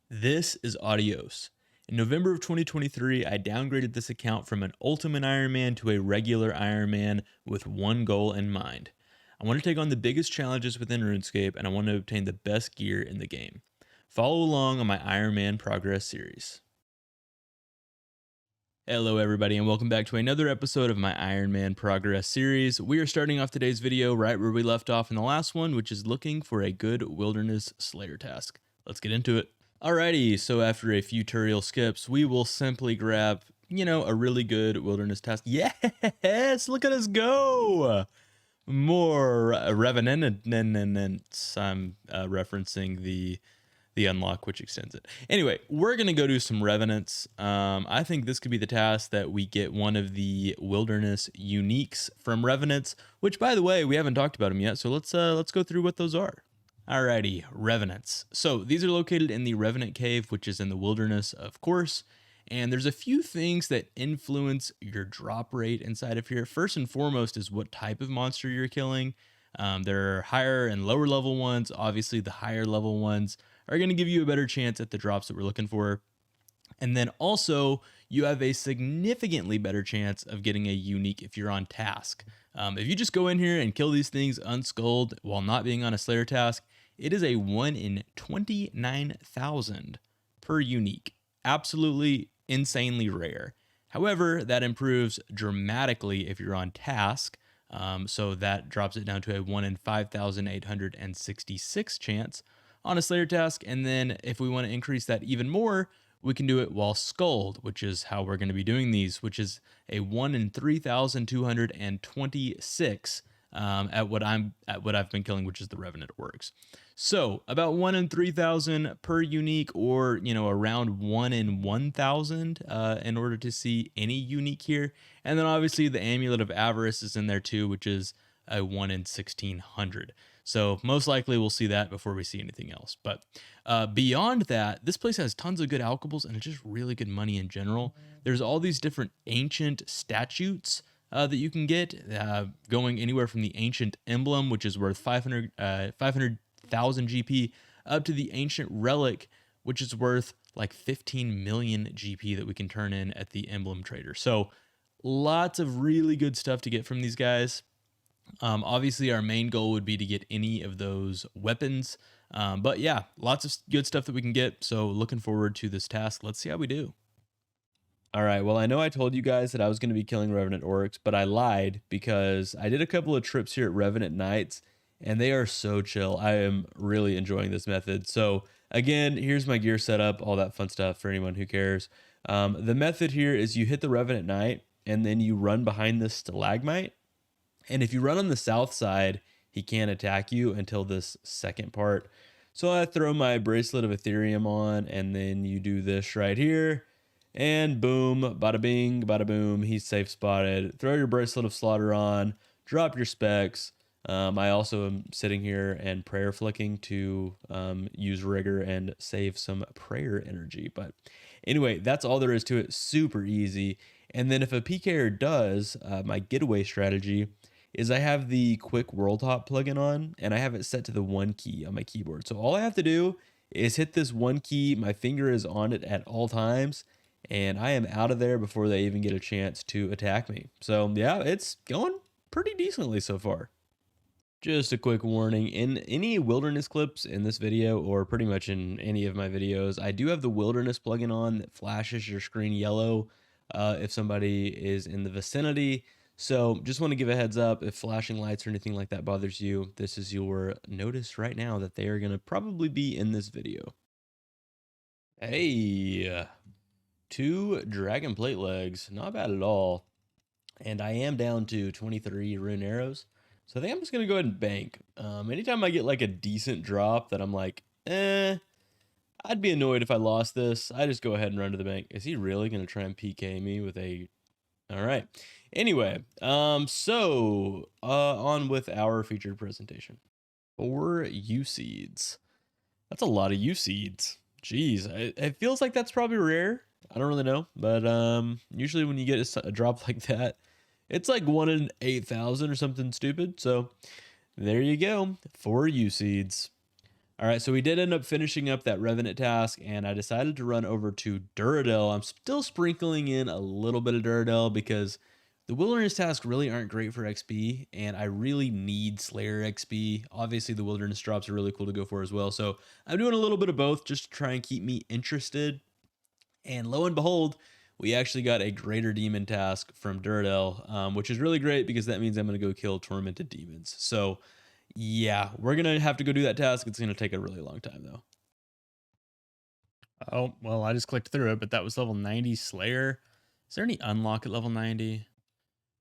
This is Autios. In November of 2023, I downgraded this account from an Ultimate Ironman to a regular Ironman with one goal in mind. I want to take on the biggest challenges within RuneScape and I want to obtain the best gear in the game. Follow along on my Ironman progress series. Hello everybody and welcome back to another episode of my Ironman progress series. We are starting off today's video right where we left off in the last one, which is looking for a good wilderness slayer task. Let's get into it. Alrighty, so after a few tutorial skips, we will simply grab, a really good wilderness task. Yes, look at us go! More revenants. I'm referencing the unlock, which extends it. Anyway, we're going to go do some revenants. I think this could be the task that we get one of the wilderness uniques from revenants, which by the way, we haven't talked about them yet. So let's go through what those are. Alrighty, revenants. So these are located in the Revenant Cave, which is in the wilderness, of course. And there's a few things that influence your drop rate inside of here. First and foremost is what type of monster you're killing. There are higher and lower level ones. Obviously, the higher level ones are going to give you a better chance at the drops that we're looking for. And then also, you have a significantly better chance of getting a unique if you're on task. If you just go in here and kill these things unskulled while not being on a Slayer task, it is a 1 in 29,000 per unique. Absolutely insanely rare. However, that improves dramatically if you're on task. So that drops it down to a 1 in 5,866 chance on a Slayer task. And then if we want to increase that even more, we can do it while skulled, which is how we're going to be doing these, which is a 1 in 3,226 at what I've been killing, which is the Revenant Orcs. So about 1 in 3,000 per unique, or around 1 in 1,000 in order to see any unique here. And then obviously the Amulet of Avarice is in there too, which is a 1 in 1,600. So most likely we'll see that before we see anything else. But beyond that, this place has tons of good alchables and it's just really good money in general. There's all these different ancient statutes that you can get, going anywhere from the ancient emblem, which is worth 500,000 GP, up to the ancient relic, which is worth like 15 million GP that we can turn in at the emblem trader. So lots of really good stuff to get from these guys. Obviously our main goal would be to get any of those weapons. But yeah, lots of good stuff that we can get. So looking forward to this task. Let's see how we do. All right, well, I know I told you guys that I was going to be killing Revenant Orcs, but I lied because I did a couple of trips here at Revenant Nights, and they are so chill. I am really enjoying this method. So again, here's my gear setup, all that fun stuff for anyone who cares. The method here is you hit the Revenant Knight, and then you run behind this stalagmite. And if you run on the south side, he can't attack you until this second part. So I throw my Bracelet of Ethereum on, and then you do this right here. And boom, bada bing, bada boom, he's safe spotted. Throw your Bracelet of Slaughter on, drop your specs. I also am sitting here and prayer flicking to use Rigor and save some prayer energy. But anyway, that's all there is to it. Super easy. And then if a PKer does, my getaway strategy is I have the quick world hop plugin on and I have it set to the 1 key on my keyboard. So all I have to do is hit this 1 key. My finger is on it at all times and I am out of there before they even get a chance to attack me. So yeah, it's going pretty decently so far. Just a quick warning, in any wilderness clips in this video, or pretty much in any of my videos, I do have the wilderness plugin on that flashes your screen yellow if somebody is in the vicinity. So just want to give a heads up, if flashing lights or anything like that bothers you, this is your notice right now that they are going to probably be in this video. Hey, 2 dragon plate legs, not bad at all. And I am down to 23 rune arrows. So I think I'm just going to go ahead and bank. Anytime I get like a decent drop that I'm like, I'd be annoyed if I lost this, I just go ahead and run to the bank. Is he really going to try and PK me with a... All right. Anyway, so on with our featured presentation. 4 U-seeds. That's a lot of U-seeds. Jeez, it feels like that's probably rare. I don't really know, but usually when you get a drop like that, it's like 1 in 8,000 or something stupid. So there you go, 4 U-seeds. All right, so we did end up finishing up that Revenant task, and I decided to run over to Duradel. I'm still sprinkling in a little bit of Duradel because the Wilderness tasks really aren't great for XP, and I really need Slayer XP. Obviously, the Wilderness drops are really cool to go for as well, so I'm doing a little bit of both just to try and keep me interested. And lo and behold, we actually got a Greater Demon task from Duradel, which is really great because that means I'm going to go kill Tormented Demons. So yeah, we're going to have to go do that task. It's going to take a really long time, though. Oh, well, I just clicked through it, but that was level 90 Slayer. Is there any unlock at level 90?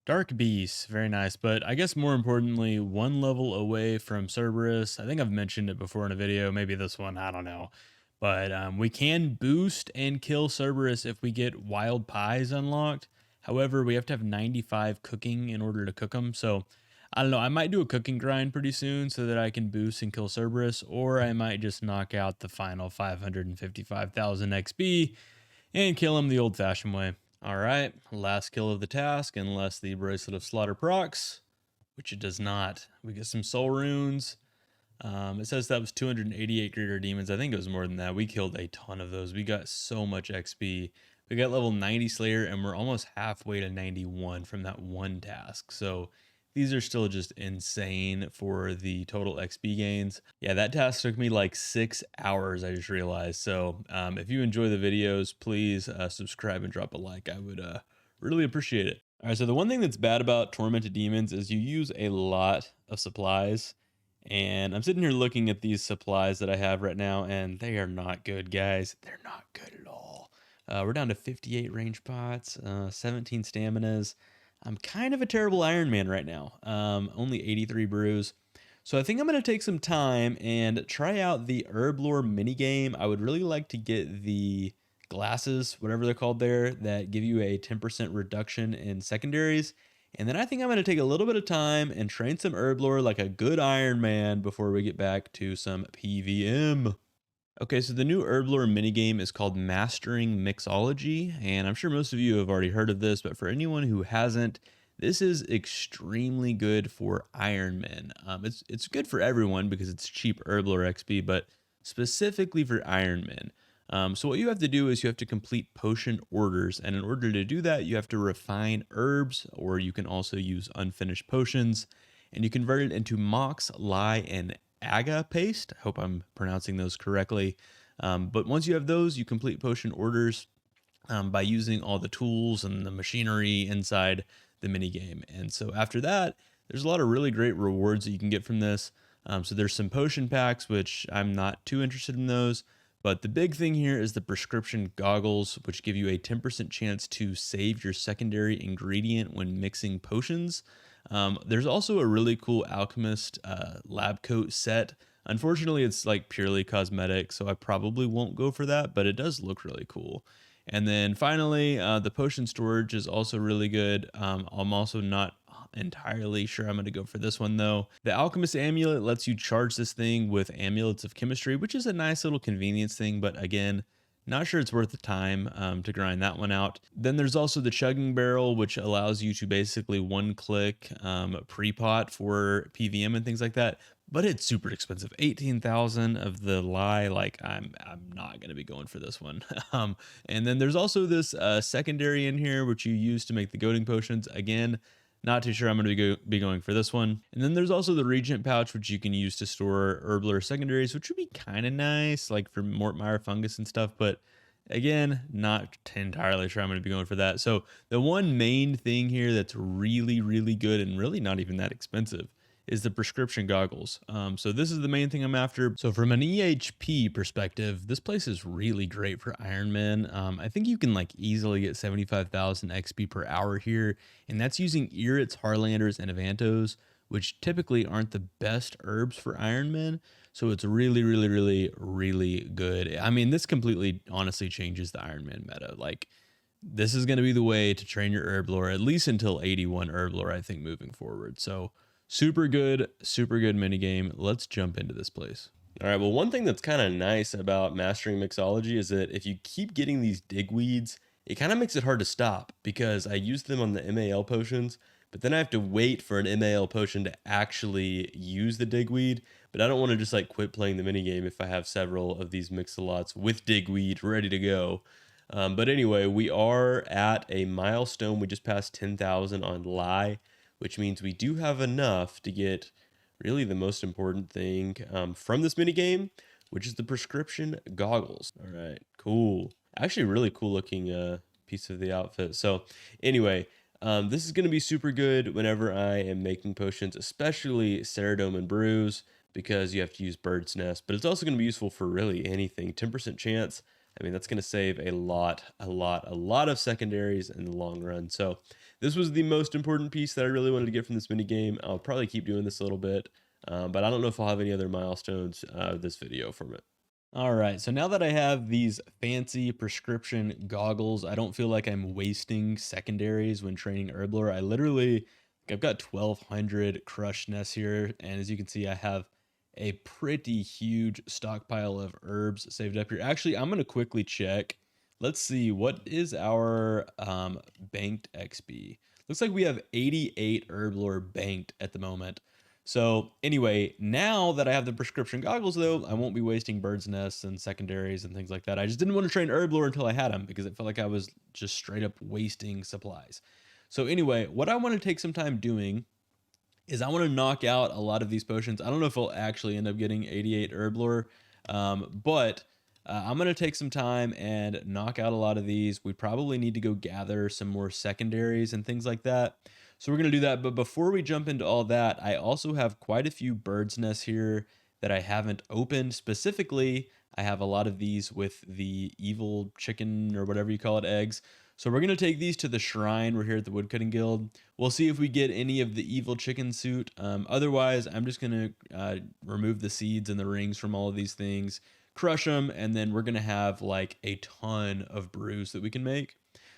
Dark Beast, very nice. But I guess more importantly, one level away from Cerberus. I think I've mentioned it before in a video, maybe this one, I don't know. But we can boost and kill Cerberus if we get Wild Pies unlocked. However, we have to have 95 cooking in order to cook them. So I don't know. I might do a cooking grind pretty soon so that I can boost and kill Cerberus, or I might just knock out the final 555,000 XP and kill him the old fashioned way. All right, last kill of the task, unless the Bracelet of Slaughter procs, which it does not. We get some soul runes. It says that was 288 greater demons. I think it was more than that. We killed a ton of those. We got so much XP. We got level 90 Slayer, and we're almost halfway to 91 from that one task. So these are still just insane for the total XP gains. Yeah, that task took me like 6 hours, I just realized. So if you enjoy the videos, please subscribe and drop a like. I would really appreciate it. All right, so the one thing that's bad about Tormented Demons is you use a lot of supplies. And I'm sitting here looking at these supplies that I have right now, and they are not good, guys. They're not good at all. We're down to 58 range pots, 17 staminas. I'm kind of a terrible Ironman right now. Only 83 brews. So I think I'm going to take some time and try out the Herblore minigame. I would really like to get the glasses, whatever they're called there, that give you a 10% reduction in secondaries. And then I think I'm going to take a little bit of time and train some Herblore like a good Ironman before we get back to some PVM. Okay, so the new Herblore minigame is called Mastering Mixology, and I'm sure most of you have already heard of this, but for anyone who hasn't, this is extremely good for Ironmen. It's good for everyone because it's cheap Herblore XP, but specifically for Ironmen. So what you have to do is you have to complete potion orders, and in order to do that, you have to refine herbs, or you can also use unfinished potions, and you convert it into Mox, Lye, and Aga paste. I hope I'm pronouncing those correctly. But once you have those, you complete potion orders by using all the tools and the machinery inside the minigame. And so after that, there's a lot of really great rewards that you can get from this. So there's some potion packs, which I'm not too interested in those. But the big thing here is the prescription goggles, which give you a 10% chance to save your secondary ingredient when mixing potions. There's also a really cool alchemist lab coat set. Unfortunately, it's like purely cosmetic, so I probably won't go for that, but it does look really cool. And then finally, the potion storage is also really good. I'm also not entirely sure I'm going to go for this one though. The alchemist amulet lets you charge this thing with amulets of chemistry, which is a nice little convenience thing, but again, not sure it's worth the time to grind that one out. Then there's also the chugging barrel, which allows you to basically one-click pre-pot for PVM and things like that. But it's super expensive. 18,000 of the lye. Like I'm not gonna be going for this one. And then there's also this secondary in here, which you use to make the goading potions. Again, not too sure I'm going to be going for this one. And then there's also the Regent pouch, which you can use to store Herblore secondaries, which would be kind of nice, like for Mortmire fungus and stuff. But again, not entirely sure I'm going to be going for that. So the one main thing here that's really, really good and really not even that expensive is the prescription goggles. So this is the main thing I'm after. So from an EHP perspective, this place is really great for Ironman. I think you can like easily get 75,000 XP per hour here, and that's using Irits, Harlanders, and Avantos, which typically aren't the best herbs for Ironman. So it's really, really, really, really good. I mean, this completely honestly changes the Ironman meta. Like, this is going to be the way to train your Herblore, at least until 81 Herblore, I think, moving forward. So super good minigame. Let's jump into this place. All right, well, one thing that's kind of nice about mastering mixology is that if you keep getting these digweeds, it kind of makes it hard to stop because I use them on the MAL potions, but then I have to wait for an MAL potion to actually use the digweed. But I don't want to just like quit playing the minigame if I have several of these mix-a-lots with digweed ready to go. But anyway, we are at a milestone. We just passed 10,000 on Lie, which means we do have enough to get really the most important thing from this minigame, which is the prescription goggles. All right, cool. Actually, really cool looking piece of the outfit. So anyway, this is going to be super good whenever I am making potions, especially Ceridome and Brews, because you have to use Bird's Nest. But it's also going to be useful for really anything. 10% chance. I mean, that's going to save a lot of secondaries in the long run. So this was the most important piece that I really wanted to get from this mini game. I'll probably keep doing this a little bit, but I don't know if I'll have any other milestones this video from it. All right, so now that I have these fancy prescription goggles, I don't feel like I'm wasting secondaries when training Herblore. I've got 1,200 crushed nests here, and as you can see, I have a pretty huge stockpile of herbs saved up here. Actually, I'm going to quickly check. Let's see, what is our banked XP? Looks like we have 88 Herblore banked at the moment. So anyway, now that I have the prescription goggles, though, I won't be wasting Bird's Nests and secondaries and things like that. I just didn't want to train Herblore until I had them because it felt like I was just straight up wasting supplies. So anyway, what I want to take some time doing is I want to knock out a lot of these potions. I don't know if I'll actually end up getting 88 Herblore, but I'm going to take some time and knock out a lot of these. We probably need to go gather some more secondaries and things like that. So we're going to do that. But before we jump into all that, I also have quite a few Bird's Nests here that I haven't opened. Specifically, I have a lot of these with the evil chicken or whatever you call it eggs. So we're going to take these to the shrine. We're here at the Woodcutting Guild. We'll see if we get any of the evil chicken suit. Otherwise, I'm just going to remove the seeds and the rings from all of these things, crush them, and then we're going to have like a ton of brews that we can make.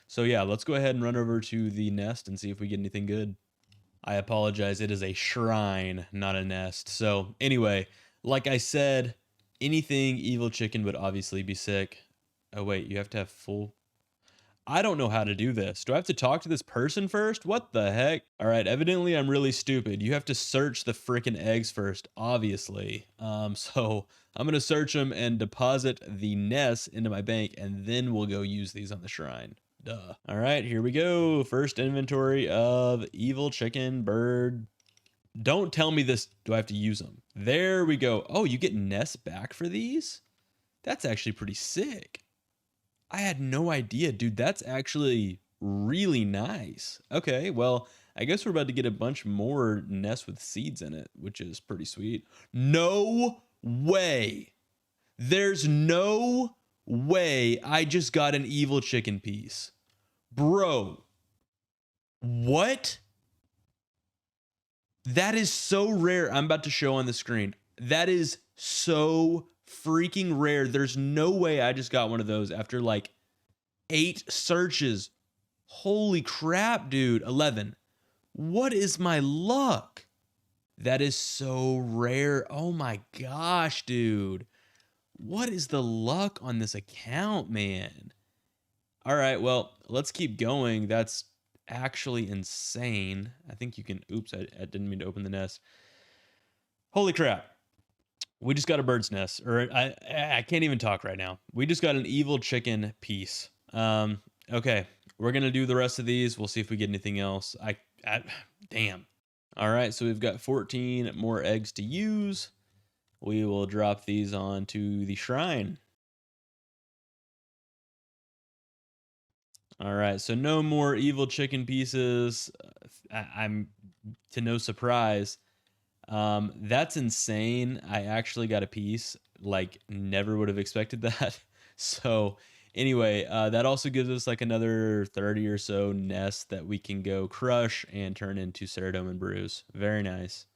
So yeah, let's go ahead and run over to the nest and see if we get anything good. I apologize, it is a shrine, not a nest. So anyway, like I said, anything evil chicken would obviously be sick. Oh wait, you have to have full... I don't know how to do this. Do I have to talk to this person first? What the heck? All right, evidently I'm really stupid. You have to search the freaking eggs first, obviously. So I'm going to search them and deposit the nests into my bank, and then we'll go use these on the shrine. Duh. All right, here we go. First inventory of evil chicken bird. Don't tell me this. Do I have to use them? There we go. Oh, you get nests back for these? That's actually pretty sick. I had no idea, dude. That's actually really nice. Okay, well, I guess we're about to get a bunch more nests with seeds in it, which is pretty sweet. No way. There's no way I just got an evil chicken piece. Bro. What? That is so rare. I'm about to show on the screen. That is so freaking rare. There's no way I just got one of those after like 8 searches. Holy crap, dude. 11. What is my luck? That is so rare. Oh my gosh, dude. What is the luck on this account, man? All right, well, let's keep going. That's actually insane. I think you can... Oops, I didn't mean to open the nest. Holy crap. We just got a bird's nest. Or I can't even talk right now. We just got an evil chicken piece. Okay, we're going to do the rest of these. We'll see if we get anything else. Damn. All right, so we've got 14 more eggs to use. We will drop these onto the shrine. All right, so no more evil chicken pieces. I'm to no surprise. That's insane. I actually got a piece. Like, never would have expected that. So anyway, that also gives us like another 30 or so nests that we can go crush and turn into Ceridome and Brews. Very nice.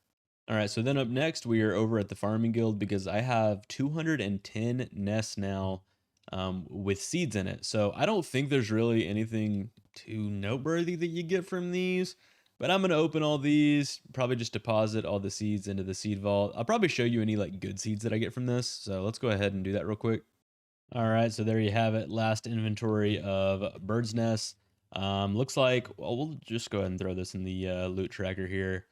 All right, so then up next, we are over at the Farming Guild because I have 210 nests now with seeds in it. So I don't think there's really anything too noteworthy that you get from these, but I'm going to open all these, probably just deposit all the seeds into the seed vault. I'll probably show you any like good seeds that I get from this. So let's go ahead and do that real quick. All right, so there you have it. Last inventory of bird's nests. Looks like, well, we'll just go ahead and throw this in the loot tracker here.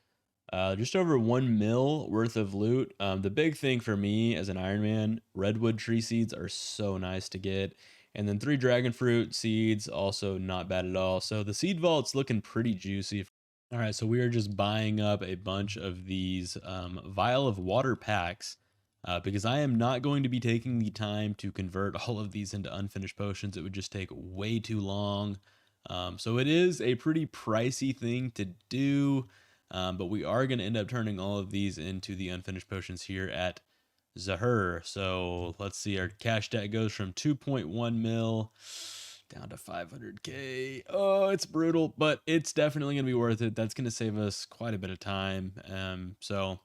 Just over 1 mil worth of loot. The big thing for me as an Ironman, redwood tree seeds are so nice to get. And then 3 dragon fruit seeds, also not bad at all. So the seed vault's looking pretty juicy. All right, so we are just buying up a bunch of these vial of water packs because I am not going to be taking the time to convert all of these into unfinished potions. It would just take way too long. So it is a pretty pricey thing to do. But we are going to end up turning all of these into the unfinished potions here at Zahur. So let's see, our cash debt goes from 2.1 mil down to 500K. Oh, it's brutal, but it's definitely going to be worth it. That's going to save us quite a bit of time. All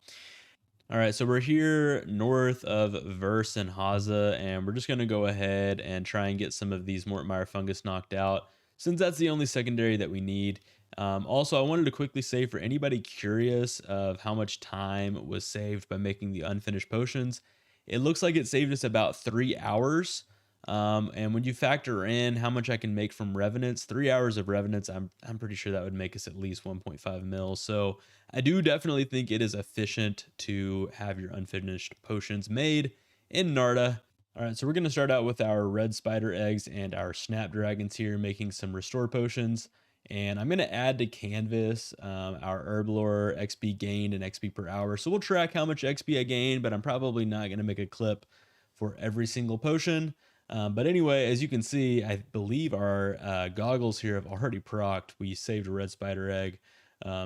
right, so we're here north of Verse and Haza, and we're just going to go ahead and try and get some of these Mortmire fungus knocked out, since that's the only secondary that we need. Also, I wanted to quickly say, for anybody curious of how much time was saved by making the unfinished potions, it looks like it saved us about 3 hours. And when you factor in how much I can make from Revenants, 3 hours of Revenants, I'm pretty sure that would make us at least 1.5 mil. So I do definitely think it is efficient to have your unfinished potions made in Narda. All right, so we're going to start out with our red spider eggs and our snapdragons here, making some restore potions. And I'm going to add to canvas our Herblore XP gained and XP per hour. So we'll track how much XP I gain, but I'm probably not going to make a clip for every single potion. But anyway, as you can see, I believe our goggles here have already procced. We saved a red spider egg.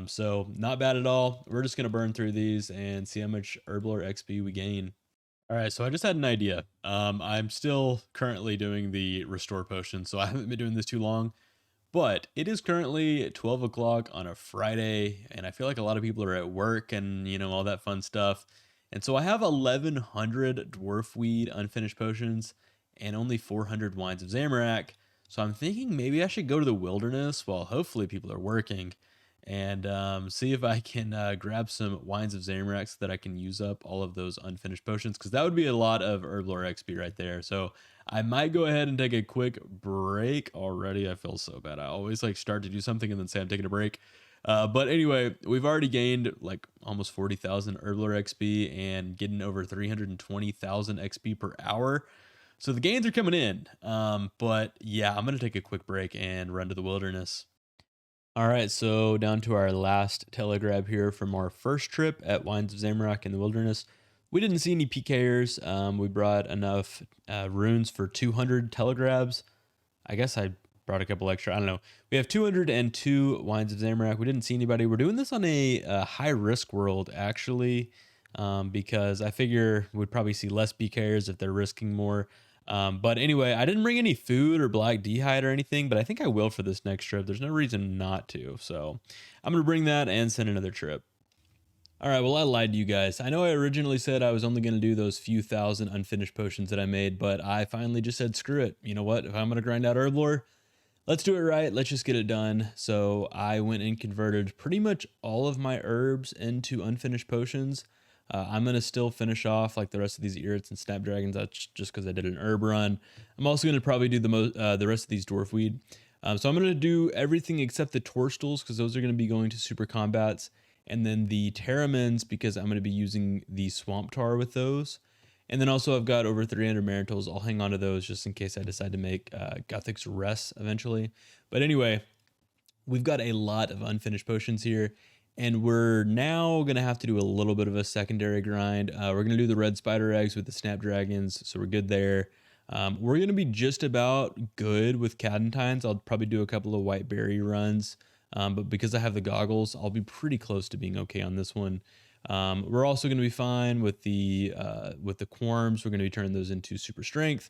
So not bad at all. We're just going to burn through these and see how much Herblore XP we gain. All right, so I just had an idea. I'm still currently doing the restore potion, so I haven't been doing this too long. But it is currently 12 o'clock on a Friday, and I feel like a lot of people are at work and, all that fun stuff. And so I have 1,100 dwarf weed unfinished potions and only 400 wines of Zamorak. So I'm thinking maybe I should go to the wilderness while hopefully people are working and see if I can grab some wines of Zamorak so that I can use up all of those unfinished potions, because that would be a lot of Herblore XP right there. So I might go ahead and take a quick break already. I feel so bad. I always start to do something and then say I'm taking a break. But anyway, we've already gained almost 40,000 Herblore XP and getting over 320,000 XP per hour. So the gains are coming in. But yeah, I'm going to take a quick break and run to the wilderness. All right, so down to our last telegrab here from our first trip at Wines of Zamorak in the wilderness. We didn't see any PKers. We brought enough runes for 200 telegrabs. I guess I brought a couple extra. I don't know. We have 202 Wines of Zamorak. We didn't see anybody. We're doing this on a high risk world, actually, because I figure we'd probably see less PKers if they're risking more. But anyway, I didn't bring any food or black dehyde or anything, but I think I will for this next trip. There's no reason not to. So I'm going to bring that and send another trip. All right, well, I lied to you guys. I know I originally said I was only going to do those few thousand unfinished potions that I made, but I finally just said, screw it. You know what? If I'm going to grind out Herblore, let's do it right. Let's just get it done. So I went and converted pretty much all of my herbs into unfinished potions. I'm going to still finish off the rest of these irrits and snapdragons. That's just because I did an herb run. I'm also going to probably do the rest of these dwarf weed. So I'm going to do everything except the torstals, because those are going to be going to super combats. And then the Terramins, because I'm going to be using the swamp tar with those. And then also I've got over 300 Maritals. I'll hang on to those just in case I decide to make Gothic's Rest eventually. But anyway, we've got a lot of unfinished potions here. And we're now going to have to do a little bit of a secondary grind. We're going to do the red spider eggs with the snapdragons, so we're good there. We're going to be just about good with Cadentines. I'll probably do a couple of white berry runs. But because I have the goggles, I'll be pretty close to being okay on this one. We're also going to be fine with the Quarms. We're going to be turning those into super strength.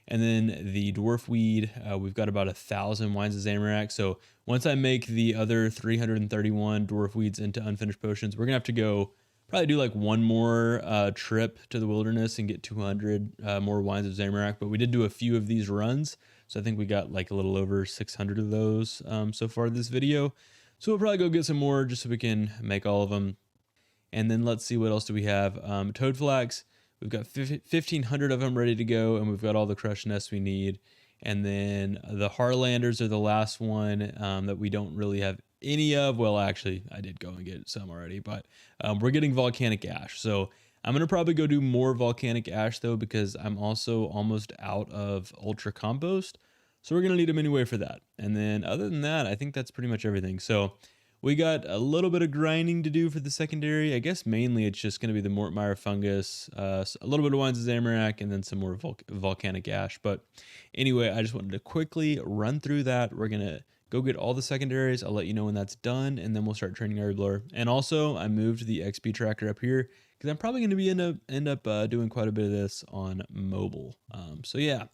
And then the dwarf weed, we've got about 1,000 wines of Zamorak. So once I make the other 331 dwarf weeds into unfinished potions, we're gonna have to go probably do one more trip to the wilderness and get 200 more wines of Zamorak. But we did do a few of these runs, so I think we got a little over 600 of those so far this video. So we'll probably go get some more just so we can make all of them. And then let's see, what else do we have? Toadflax. We've got 1,500 of them ready to go, and we've got all the crushed nests we need. And then the Harlanders are the last one that we don't really have any of. Well, actually, I did go and get some already, but we're getting volcanic ash. So I'm gonna probably go do more volcanic ash though, because I'm also almost out of ultra compost. So we're gonna need them anyway for that. And then other than that, I think that's pretty much everything. So we got a little bit of grinding to do for the secondary. I guess mainly it's just gonna be the Mortmire fungus, a little bit of Wines of Zamorak, and then some more volcanic ash. But anyway, I just wanted to quickly run through that. We're gonna go get all the secondaries. I'll let you know when that's done, and then we'll start training Herblore. And also, I moved the XP tracker up here because I'm probably going to be end up doing quite a bit of this on mobile. So yeah,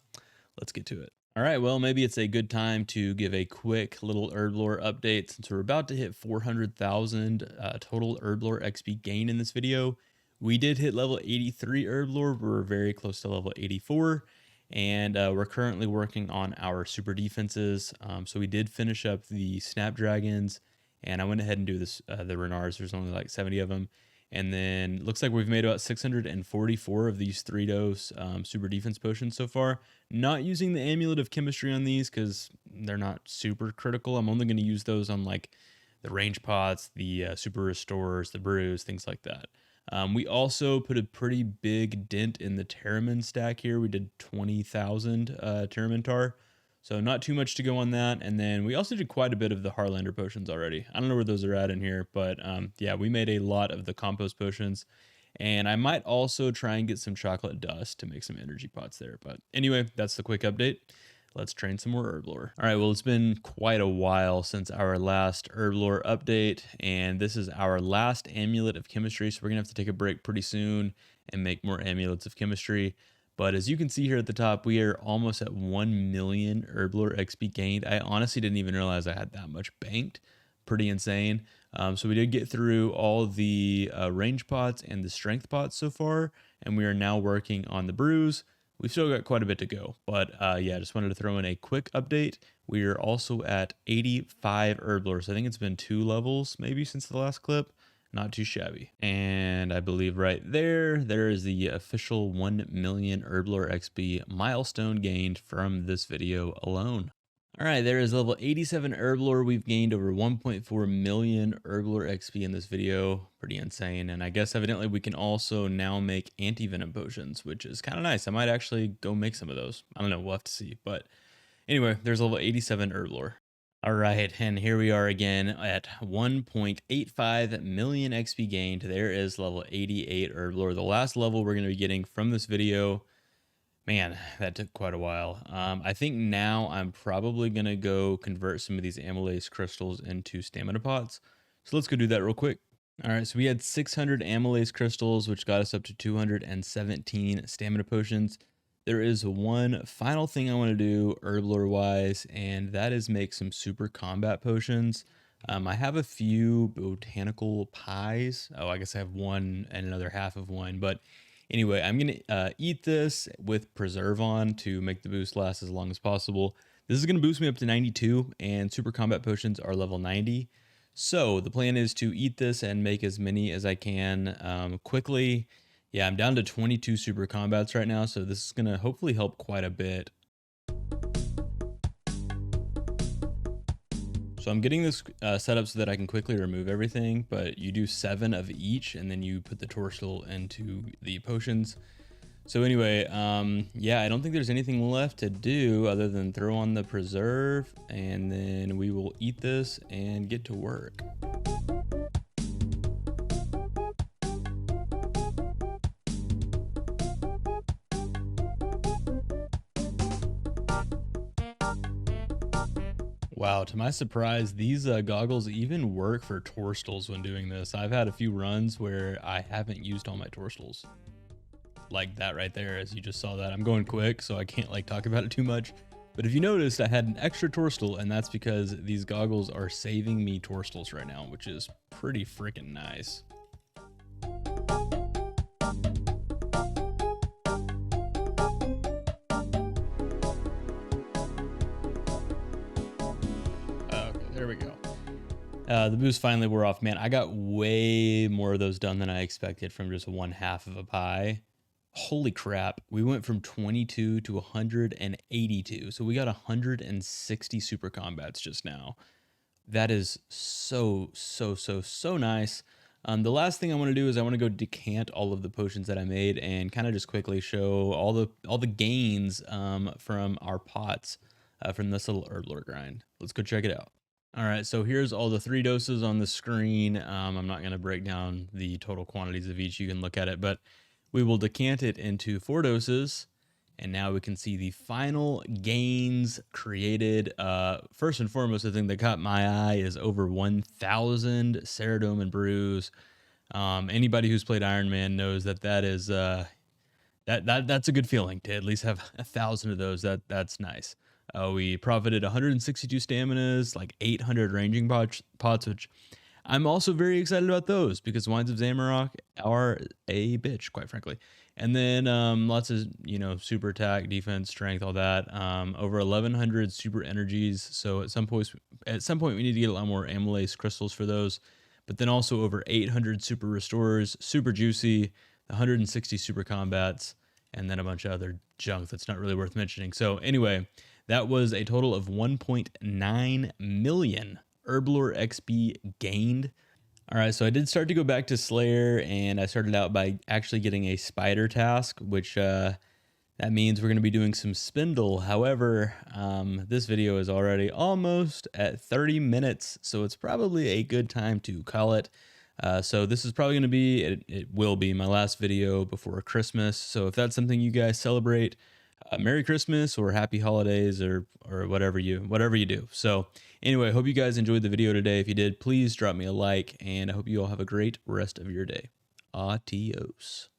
let's get to it. All right, well, maybe it's a good time to give a quick little Herblore update since we're about to hit 400,000 total Herblore XP gain in this video. We did hit level 83 Herblore. We're very close to level 84. And we're currently working on our super defenses. So we did finish up the Snapdragons, and I went ahead and do this the Renards. There's only like 70 of them. And then looks like we've made about 644 of these 3-dose super defense potions so far. Not using the Amulet of Chemistry on these because they're not super critical. I'm only going to use those on like the range pots, the super restorers, the brews, things like that. We also put a pretty big dent in the Terramin stack here. We did 20,000 Terramin tar. So not too much to go on that. And then we also did quite a bit of the Harlander potions already. I don't know where those are at in here, but yeah, we made a lot of the compost potions. And I might also try and get some chocolate dust to make some energy pots there. But anyway, that's the quick update. Let's train some more Herblore. All right, well, it's been quite a while since our last Herblore update, and this is our last Amulet of Chemistry, so we're gonna have to take a break pretty soon and make more Amulets of Chemistry. But as you can see here at the top, we are almost at 1 million Herblore XP gained. I honestly didn't even realize I had that much banked. Pretty insane. So we did get through all the range pots and the strength pots so far, and we are now working on the brews. We've still got quite a bit to go, but yeah, just wanted to throw in a quick update. We are also at 85 Herblore. So I think it's been 2 levels maybe since the last clip. Not too shabby. And I believe right there is the official 1 million Herblore XP milestone gained from this video alone. All right, there is level 87 Herblore. We've gained over 1.4 million Herblore XP in this video. Pretty insane. And I guess evidently we can also now make anti-venom potions, which is kind of nice. I might actually go make some of those. I don't know, we'll have to see. But anyway, there's level 87 Herblore. All right, and here we are again at 1.85 million XP gained. There is level 88 Herblore, the last level we're going to be getting from this video. Man, that took quite a while. I think now I'm probably going to go convert some of these amylase crystals into stamina pots. So let's go do that real quick. All right, so we had 600 amylase crystals, which got us up to 217 stamina potions. There is one final thing I want to do Herblore-wise, and that is make some super combat potions. I have a few botanical pies. Oh, I guess I have one and another half of one, but anyway, I'm going to eat this with preserve on to make the boost last as long as possible. This is going to boost me up to 92, and super combat potions are level 90. So the plan is to eat this and make as many as I can quickly. Yeah, I'm down to 22 super combats right now, so this is going to hopefully help quite a bit. So I'm getting this set up so that I can quickly remove everything, but you do 7 of each, and then you put the torsil into the potions. So anyway, yeah, I don't think there's anything left to do other than throw on the preserve, and then we will eat this and get to work. Wow, to my surprise, these goggles even work for torstals when doing this. I've had a few runs where I haven't used all my torstals. Like that right there, as you just saw that. I'm going quick, so I can't like talk about it too much. But if you noticed, I had an extra torstal, and that's because these goggles are saving me torstals right now, which is pretty freaking nice. There we go. The boost finally wore off. Man, I got way more of those done than I expected from just 1/2 of a pie. Holy crap. We went from 22 to 182. So we got 160 super combats just now. That is so nice. The last thing I want to do is I want to go decant all of the potions that I made and kind of just quickly show all the gains from our pots from this little Herblore grind. Let's go check it out. All right, so here's all the 3 doses on the screen. I'm not going to break down the total quantities of each. You can look at it, but we will decant it into 4 doses. And now we can see the final gains created. First and foremost, the thing that caught my eye is over 1,000 Ceridome and Brews. Anybody who's played Ironman knows that that is that's a good feeling to at least have 1,000 of those. That's nice. We profited 162 staminas, like 800 ranging pots, which I'm also very excited about those because Wines of Zamorak are a bitch, quite frankly. And then lots of, super attack, defense, strength, all that. Over 1,100 super energies. So at some point we need to get a lot more amylase crystals for those. But then also over 800 super restores, super juicy, 160 super combats, and then a bunch of other junk that's not really worth mentioning. So anyway, that was a total of 1.9 million Herblore XP gained. All right, so I did start to go back to Slayer, and I started out by actually getting a spider task, which that means we're going to be doing some spindle. However, this video is already almost at 30 minutes, so it's probably a good time to call it. So this is probably going to be, it will be my last video before Christmas. So if that's something you guys celebrate, Merry Christmas or Happy Holidays or whatever you do. So anyway, I hope you guys enjoyed the video today. If you did, please drop me a like, and I hope you all have a great rest of your day. Autios.